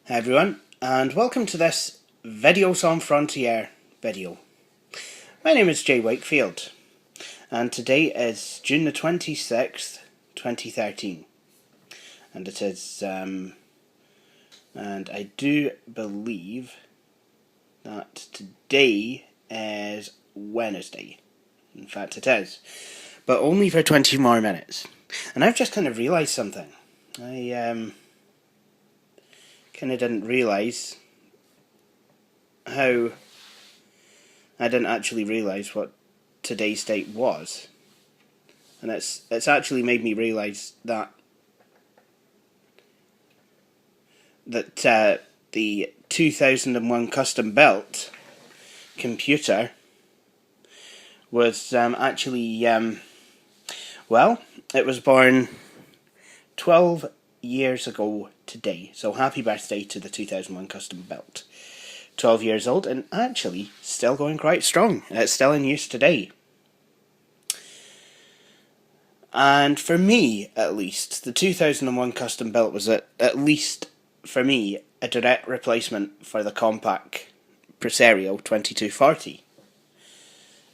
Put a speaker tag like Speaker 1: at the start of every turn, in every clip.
Speaker 1: Hi everyone, and welcome to this Videos on Frontier video. My name is Jay Wakefield, and today is June the 26th, 2013. And it is, and I do believe that today is Wednesday. In fact it is, but only for 20 more minutes. And I've just kind of realised something. I kind of didn't realise how I didn't actually realise what today's date was, and it's actually made me realise that the 2001 custom built computer was actually well, it was born 12 years ago today, so happy birthday to the 2001 custom built. 12 years old and actually still going quite strong. It's still in use today. And for me, at least, the 2001 custom built was at least, for me, a direct replacement for the Compaq Presario 2240.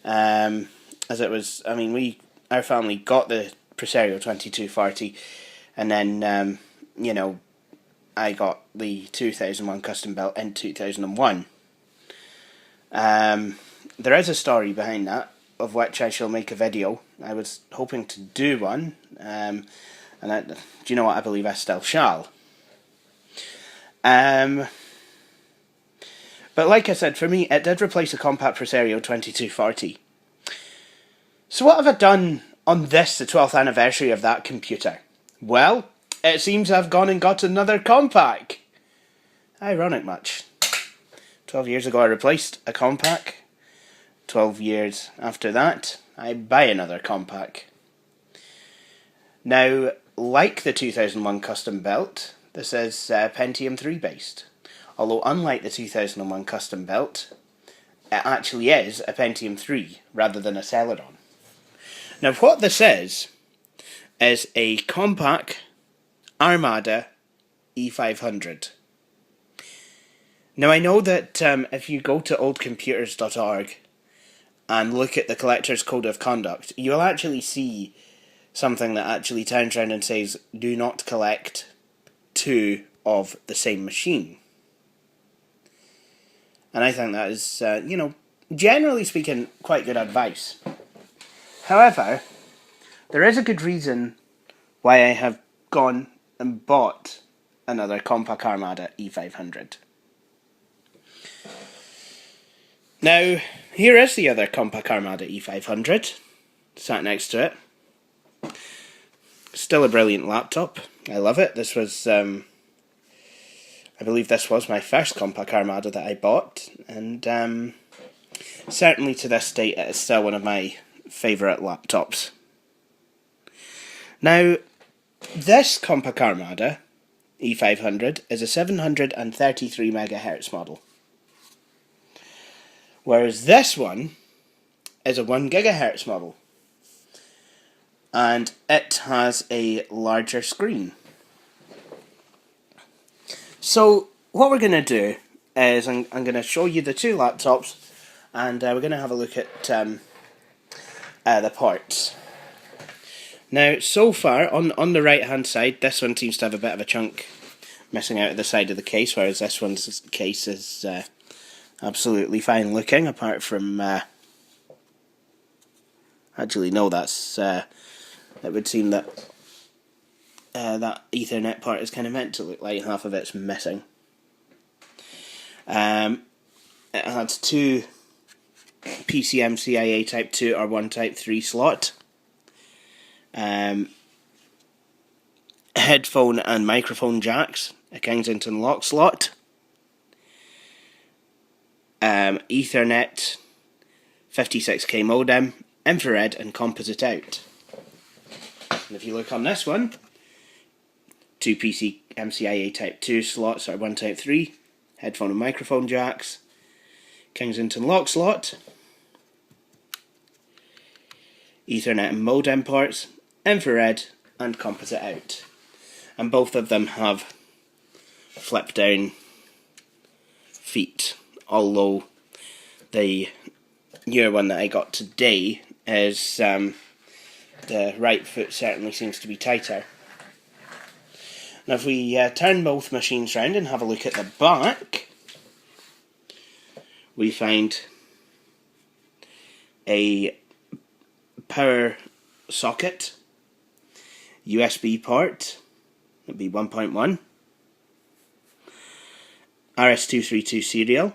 Speaker 1: As it was, I mean, our family got the Presario 2240, and then, you know, I got the 2001 custom built in 2001. There is a story behind that, of which I shall make a video. I was hoping to do one, and do you know what, I believe I still shall. But like I said, for me, it did replace a Compaq Presario 2240. So what have I done on this, the 12th anniversary of that computer? Well, it seems I've gone and got another Compaq. Ironic much. 12 years ago I replaced a Compaq. 12 years after that, I buy another Compaq. Now, like the 2001 custom built, this is Pentium 3 based. Although unlike the 2001 custom built, it actually is a Pentium 3 rather than a Celeron. Now what this is a Compaq Armada E500. Now I know that if you go to oldcomputers.org and look at the collector's code of conduct, you'll actually see something that actually turns around and says, do not collect two of the same machine. And I think that is, you know, generally speaking, quite good advice. However, there is a good reason why I have gone and bought another Compaq Armada E500. Now, here is the other Compaq Armada E500, sat next to it. Still a brilliant laptop. I love it. This was, I believe this was my first Compaq Armada that I bought, and certainly to this date it is still one of my favourite laptops. Now, this Compaq Armada E500 is a 733 MHz model, whereas this one is a 1 GHz model, and it has a larger screen. So what we're going to do is I'm going to show you the two laptops, and we're going to have a look at the parts. Now, so far, on the right hand side, this one seems to have a bit of a chunk missing out of the side of the case, whereas this one's case is absolutely fine looking, apart from... actually, no, that's... it would seem that that Ethernet part is kind of meant to look like half of it's missing. It has two PCMCIA Type 2 or one Type 3 slot. headphone and microphone jacks, a Kensington lock slot, Ethernet, 56k modem, infrared and composite out. And if you look on this one, 2 PC MCIA Type 2 slots or 1 Type 3, headphone and microphone jacks, Kensington lock slot, Ethernet and modem ports, infrared and composite out. And both of them have flip down feet, although the newer one that I got today is the right foot certainly seems to be tighter. Now if we turn both machines round and have a look at the back, we find a power socket, USB port, that'd be 1.1, RS232 serial,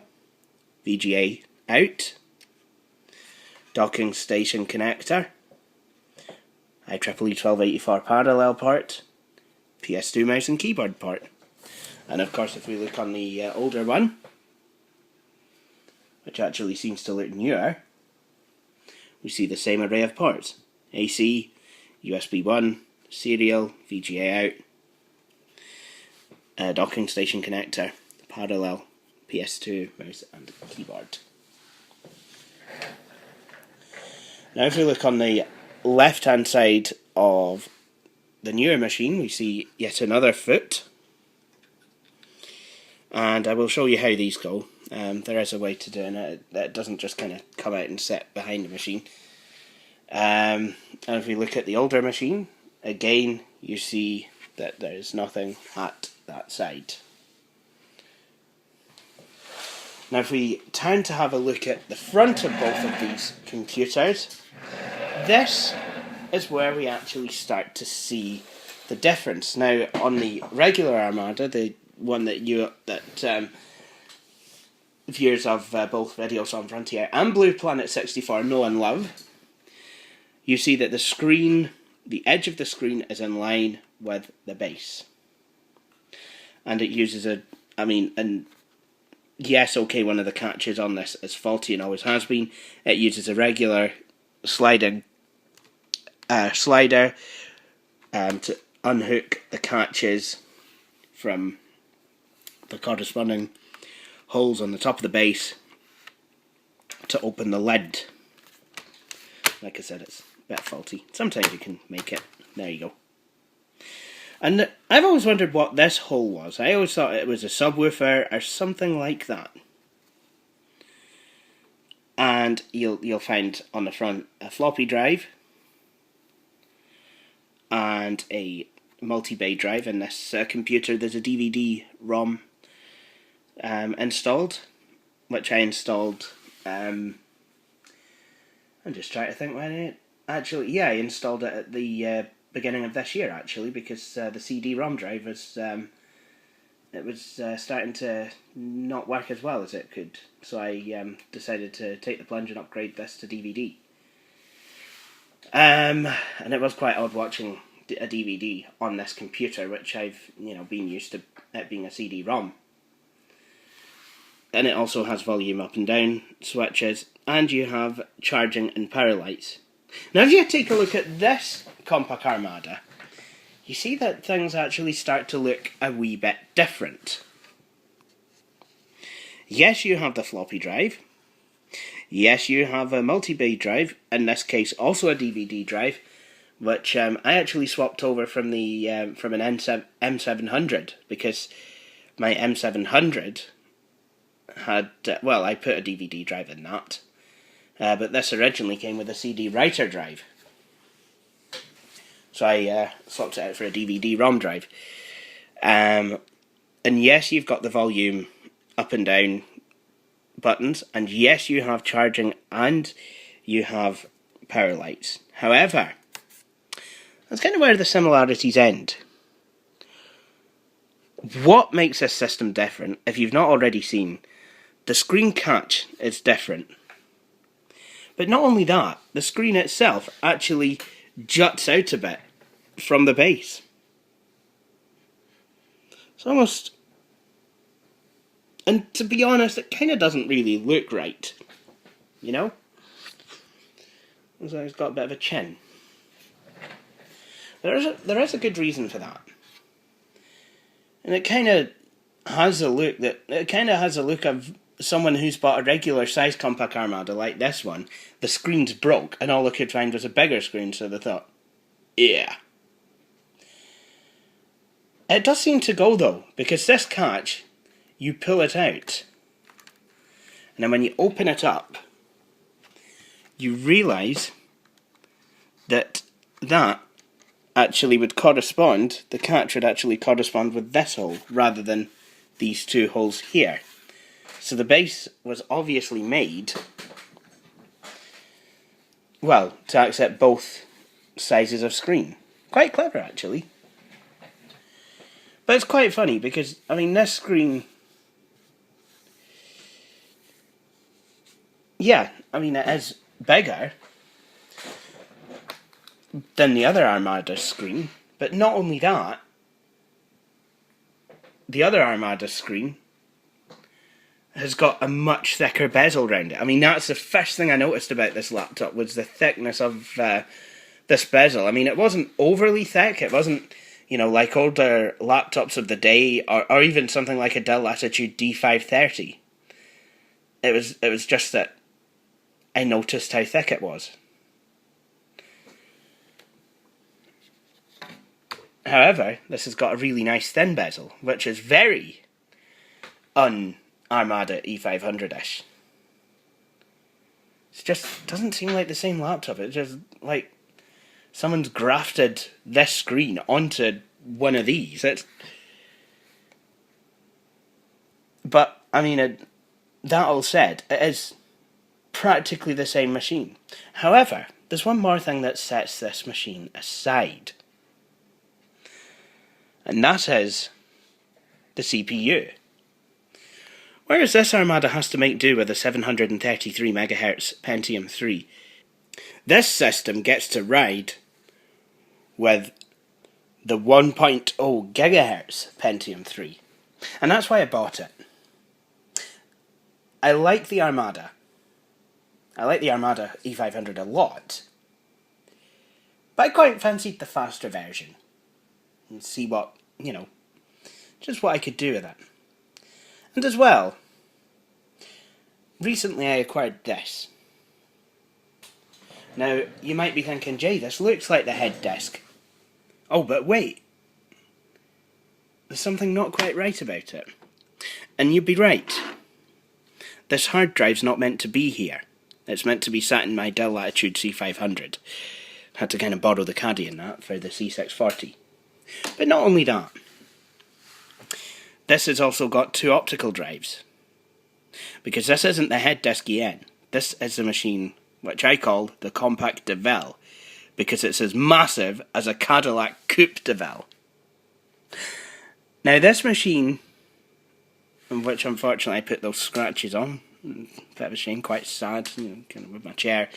Speaker 1: VGA out, docking station connector, IEEE 1284 parallel port, PS2 mouse and keyboard port. And of course if we look on the older one, which actually seems to look newer, we see the same array of ports, AC, USB 1, serial, VGA out, docking station connector, parallel, PS2 mouse and keyboard. Now if we look on the left hand side of the newer machine, we see yet another foot, and I will show you how these go. There is a way to do it. It doesn't just kind of come out and sit behind the machine. And if we look at the older machine, again you see that there is nothing at that side. Now if we turn to have a look at the front of both of these computers, this is where we actually start to see the difference. Now on the regular Armada, the one that viewers of both videos on Frontier and Blue Planet 64 know and love, you see that the screen, the edge of the screen is in line with the base. And it uses yes, okay, one of the catches on this is faulty and always has been. It uses a regular slider to unhook the catches from the corresponding holes on the top of the base to open the lid. Like I said, it's a bit faulty. Sometimes you can make it. There you go. And I've always wondered what this hole was. I always thought it was a subwoofer or something like that. And you'll find on the front a floppy drive and a multi-bay drive. In this computer there's a DVD-ROM installed, which I installed. I'm just trying to think when it actually. Yeah, I installed it at the beginning of this year actually, because the CD-ROM drive was starting to not work as well as it could. So I decided to take the plunge and upgrade this to DVD. And it was quite odd watching a DVD on this computer, which I've been used to it being a CD-ROM. And it also has volume up and down switches, and you have charging and power lights. Now if you take a look at this Compaq Armada, you see that things actually start to look a wee bit different. Yes, you have the floppy drive. Yes, you have a multi-bay drive, in this case also a DVD drive, which I actually swapped over from the from an M700, because my M700 had, well, I put a DVD drive in that, but this originally came with a CD writer drive. So I swapped it out for a DVD-ROM drive. And yes, you've got the volume up and down buttons, and yes, you have charging and you have power lights. However, that's kind of where the similarities end. What makes this system different, if you've not already seen, the screen catch is different. But not only that, the screen itself actually juts out a bit from the base. It's almost... And to be honest, it kind of doesn't really look right. You know? So it's got a bit of a chin. There is a good reason for that. And it kind of has a look of someone who's bought a regular size Compaq Armada like this one. The screen's broke and all they could find was a bigger screen, so they thought, yeah. It does seem to go though, because this catch, you pull it out, and then when you open it up, you realise that actually would correspond, the catch would actually correspond with this hole, rather than these two holes here. So the base was obviously made, well, to accept both sizes of screen. Quite clever, actually. But it's quite funny, because, I mean, this screen... Yeah, I mean, it is bigger than the other Armada screen, but not only that, the other Armada screen has got a much thicker bezel around it. I mean, that's the first thing I noticed about this laptop, was the thickness of this bezel. I mean, it wasn't overly thick, it wasn't, you know, like older laptops of the day, or even something like a Dell Latitude D530. It was just that I noticed how thick it was. However, this has got a really nice thin bezel, which is very un-Armada E500-ish. It just doesn't seem like the same laptop. It's just like someone's grafted this screen onto one of these. But, I mean, that all said, it is practically the same machine. However, there's one more thing that sets this machine aside. And that is the CPU. Whereas this Armada has to make do with a 733MHz Pentium 3, this system gets to ride with the 1.0 GHz Pentium 3. And that's why I bought it. I like the Armada. I like the Armada E500 a lot. But I quite fancied the faster version. And see what, you know, just what I could do with it. And as well, recently I acquired this. Now, you might be thinking, Jay, this looks like the head disk. Oh, but wait. There's something not quite right about it. And you'd be right. This hard drive's not meant to be here. It's meant to be sat in my Dell Latitude C500. Had to kind of borrow the caddy in that for the C640. But not only that. This has also got two optical drives. Because this isn't the head disk EN. This is the machine which I call the Compaq DeVille. Because it's as massive as a Cadillac Coupe DeVille. Now this machine, in which unfortunately I put those scratches on, bit of a shame, quite sad, you know, kind of with my chair,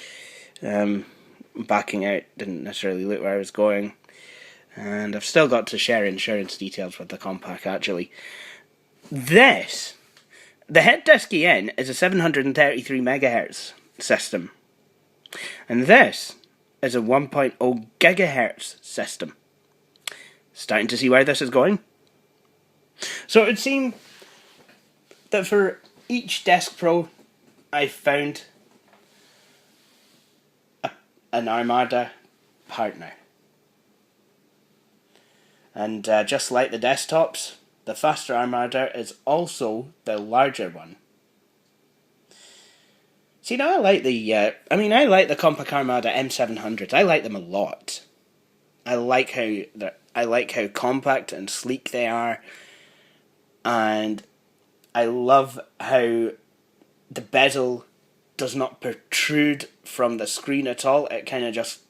Speaker 1: backing out, didn't necessarily look where I was going, and I've still got to share insurance details with the Compaq actually. This, the head disk EN is a 733MHz system, and this is a 1.0 GHz system. Starting to see where this is going? So it would seem that for each Desk Pro I've found an Armada partner. And just like the desktops, the faster Armada is also the larger one. See, now I like the I like the Compaq Armada M700s. I like them a lot. I like how compact and sleek they are, and I love how the bezel does not protrude from the screen at all. It kind of just,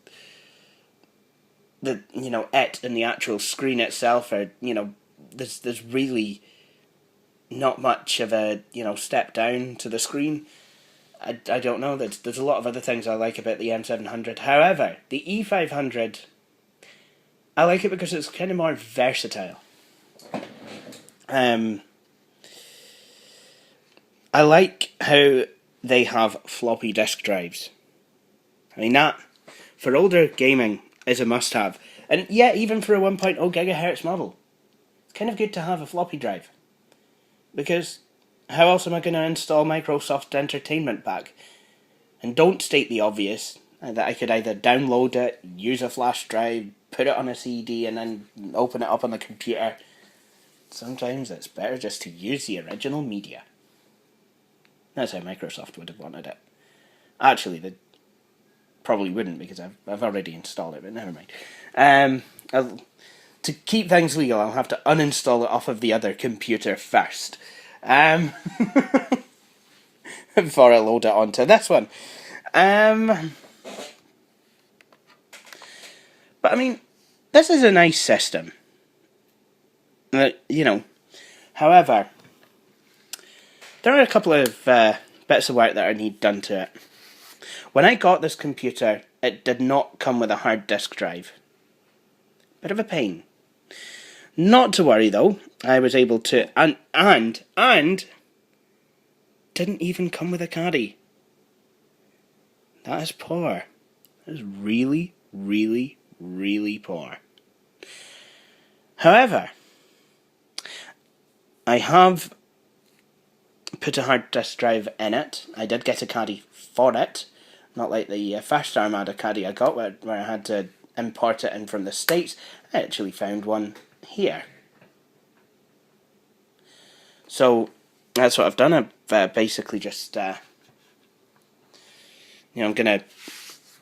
Speaker 1: it and the actual screen itself are, there's really not much of a, step down to the screen. I don't know. There's a lot of other things I like about the M700. However, the E500, I like it because it's kind of more versatile. I like how they have floppy disk drives. I mean, that, for older gaming, is a must-have. And yeah, even for a 1.0 gigahertz model, it's kind of good to have a floppy drive. Because how else am I going to install Microsoft Entertainment back? And don't state the obvious, that I could either download it, use a flash drive, put it on a CD, and then open it up on the computer. Sometimes it's better just to use the original media. That's how Microsoft would have wanted it. Actually, they probably wouldn't, because I've already installed it, but never mind. To keep things legal, I'll have to uninstall it off of the other computer first. Before I load it onto this one. But I mean, this is a nice system. You know. However, there are a couple of bits of work that I need done to it. When I got this computer, it did not come with a hard disk drive. Bit of a pain. Not to worry though, I was able to, and didn't even come with a caddy. That is poor. That is really, really, really poor. However, I have put a hard disk drive in it. I did get a caddy for it. Not like the first Armada caddy I got where I had to import it in from the States. I actually found one here. So that's what I've done. I've basically just, I've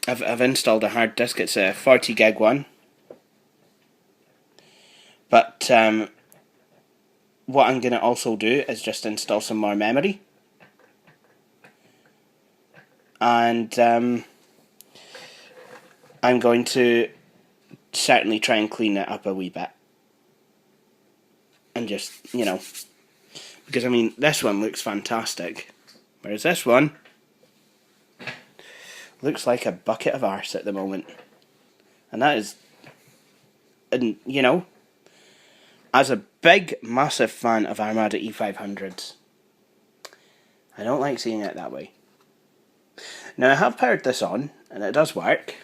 Speaker 1: installed a hard disk. It's a 40 gig one. But what I'm going to also do is just install some more memory. And I'm going to certainly try and clean it up a wee bit. And just, because I mean, this one looks fantastic. Whereas this one looks like a bucket of arse at the moment. And that is, and as a big, massive fan of Armada E500s, I don't like seeing it that way. Now I have powered this on, and it does work.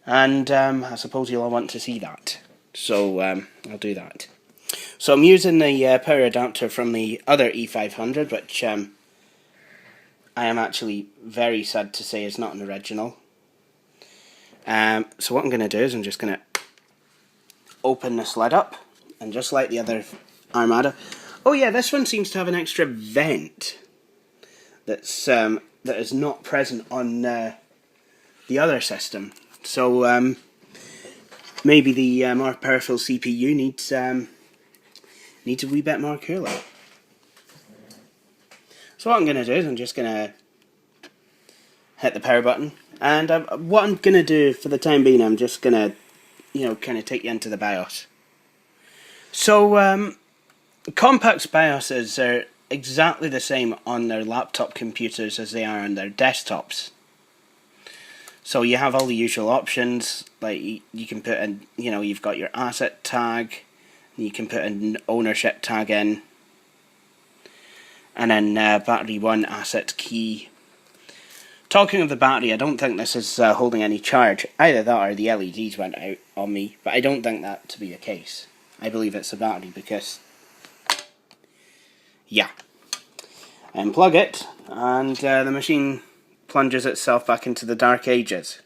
Speaker 1: And I suppose you'll all want to see that. So I'll do that. So I'm using the power adapter from the other E500, which I am actually very sad to say is not an original. So what I'm going to do is I'm just going to open this lid up, and just like the other Armada, oh yeah, this one seems to have an extra vent that's that is not present on the other system. So maybe the more powerful CPU needs a wee bit more cooling. So what I'm going to do is I'm just going to hit the power button, and what I'm going to do for the time being, I'm just going to kind of take you into the BIOS. So Compaq's BIOSes are exactly the same on their laptop computers as they are on their desktops. So you have all the usual options, like you can put in, you've got your asset tag, you can put an ownership tag in, and then battery 1 asset key. Talking of the battery, I don't think this is holding any charge. Either that or the LEDs went out on me, but I don't think that to be the case. I believe it's a battery because, yeah. Unplug it, and the machine plunges itself back into the dark ages.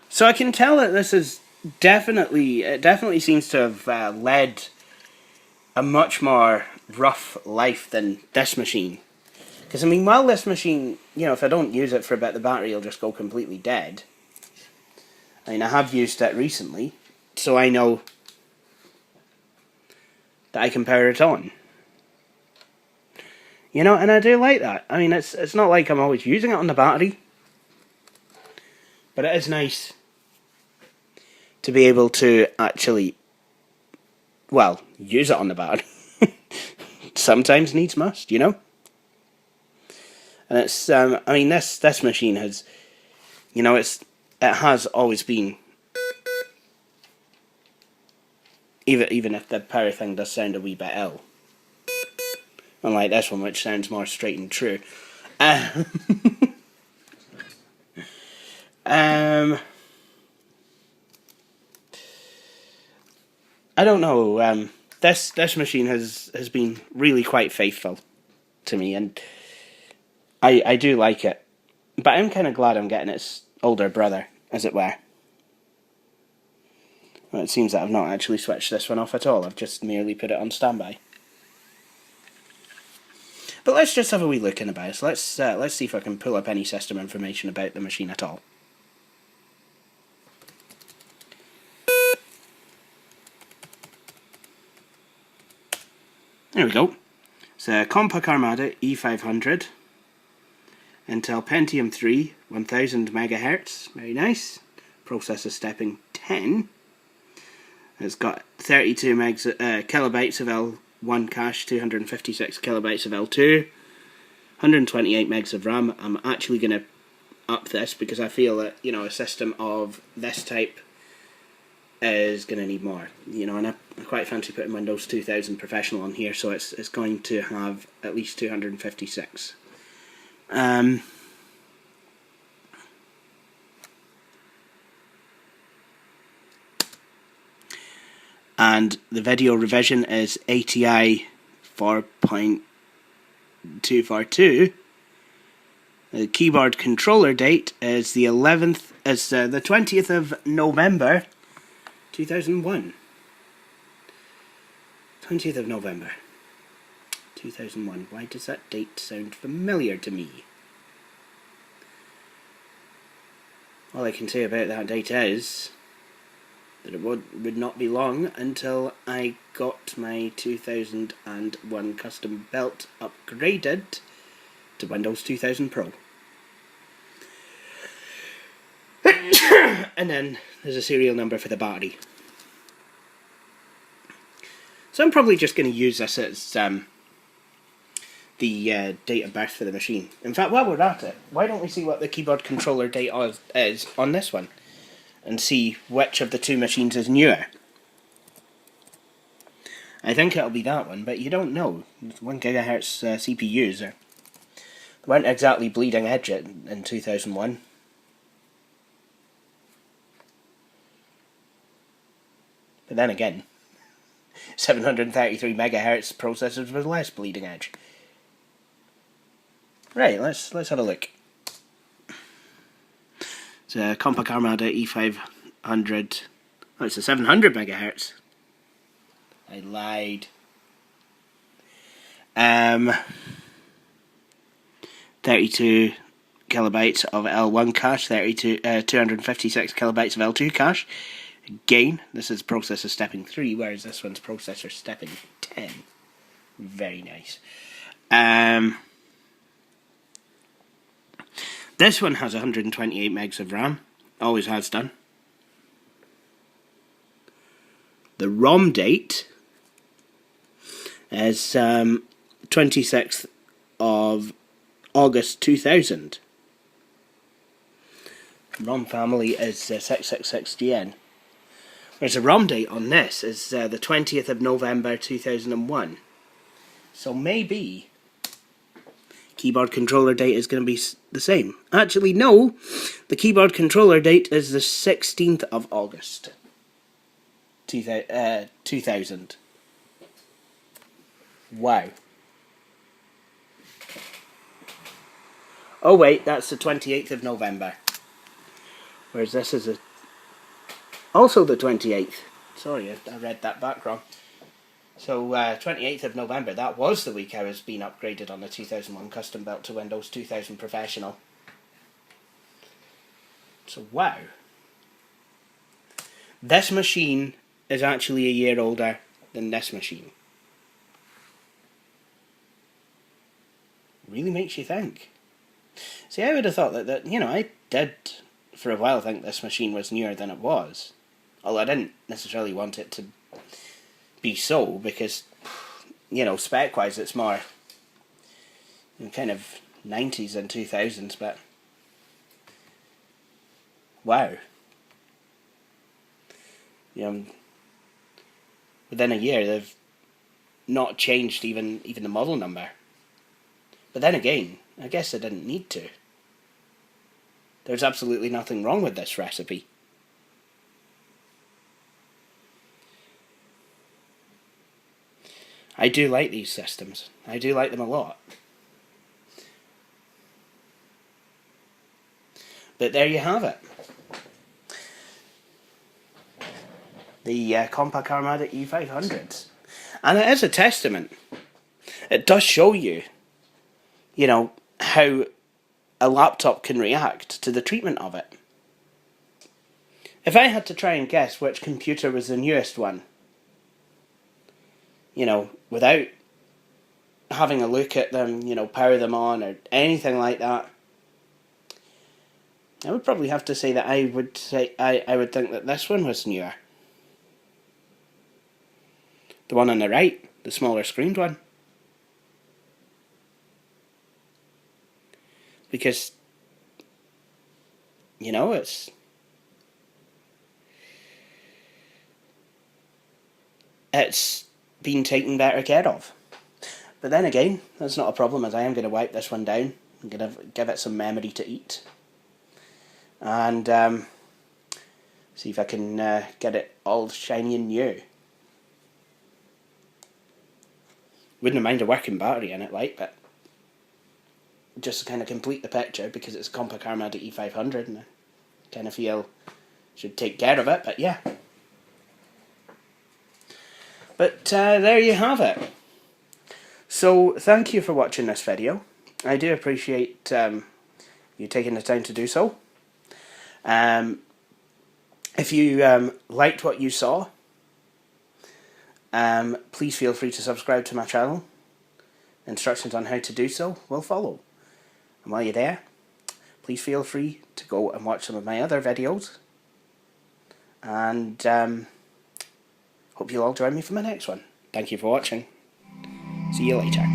Speaker 1: So I can tell that this is it definitely seems to have led a much more rough life than this machine. Because I mean, while this machine, if I don't use it for a bit, the battery will just go completely dead. I mean, I have used it recently, so I know that I can power it on. And I do like that. I mean, it's not like I'm always using it on the battery, but it is nice to be able to actually, use it on the battery. Sometimes needs must, And it's, I mean, this machine has, you know, it has always been, even if the power thing does sound a wee bit ill, unlike this one, which sounds more straight and true. I don't know. This machine has been really quite faithful to me, and I do like it. But I'm kind of glad I'm getting its older brother, as it were. Well, it seems that I've not actually switched this one off at all. I've just merely put it on standby. But let's just have a wee look in about it. So let's see if I can pull up any system information about the machine at all. There we go. It's a Compaq Armada E500. Intel Pentium 3, 1000 MHz. Very nice. Processor stepping 10. It's got 32 kilobytes of L1 cache, 256 kilobytes of L2, 128 megs of RAM. I'm actually going to up this because I feel that, you know, a system of this type is going to need more. You know, and I quite fancy putting Windows 2000 Professional on here, so it's going to have at least 256. And the video revision is ATI 4.242. The keyboard controller date is the 20th of November 2001. 20th of November 2001. Why does that date sound familiar to me? All I can say about that date is that it would not be long until I got my 2001 custom belt upgraded to Windows 2000 Pro. And then there's a serial number for the battery. So I'm probably just going to use this as the date of birth for the machine. In fact, while we're at it, why don't we see what the keyboard controller date is on this one, and see which of the two machines is newer. I think it'll be that one, but you don't know. 1 GHz CPUs they weren't exactly bleeding edge in 2001. But then again, 733 MHz processors were less bleeding edge. Right, let's have a look. It's a Compaq Armada E500. Oh, it's a 700 MHz. I lied. 32 kilobytes of L1 cache, 256 kilobytes of L2 cache. Again, this is processor stepping 3, whereas this one's processor stepping 10. Very nice. This one has 128 megs of RAM. Always has done. The ROM date is 26th of August 2000. ROM family is 666GN. Whereas the ROM date on this is the 20th of November 2001. So maybe keyboard controller date is going to be the same. Actually, no. The keyboard controller date is the 16th of August 2000. Wow. Oh wait, that's the 28th of November. Whereas this is also the 28th. Sorry, I read that back wrong. So, 28th of November, that was the week I was being upgraded on the 2001 custom belt to Windows 2000 Professional. So, wow. This machine is actually a year older than this machine. Really makes you think. See, I would have thought that you know, I did for a while think this machine was newer than it was. Although I didn't necessarily want it to be so, because, you know, spec-wise it's more kind of 90s and 2000s, but wow. You know, within a year they've not changed even the model number. But then again, I guess they didn't need to. There's absolutely nothing wrong with this recipe. I do like these systems. I do like them a lot. But there you have it. The Compaq Armada E500s. And it is a testament. It does show you, you know, how a laptop can react to the treatment of it. If I had to try and guess which computer was the newest one, you know, without having a look at them, you know, power them on or anything like that, I would probably have to say that I would think that this one was newer. The one on the right, the smaller screened one. Because, you know, it's been taken better care of. But then again, that's not a problem, as I am going to wipe this one down. I'm going to give it some memory to eat. And see if I can get it all shiny and new. Wouldn't mind a working battery in it, like, but just to kind of complete the picture, because it's a Compaq Armada E500 and I kind of feel should take care of it, but yeah. But there you have it. So thank you for watching this video. I do appreciate you taking the time to do so. If you liked what you saw, please feel free to subscribe to my channel. Instructions on how to do so will follow. And while you're there, please feel free to go and watch some of my other videos. And hope you'll all join me for my next one. Thank you for watching. See you later.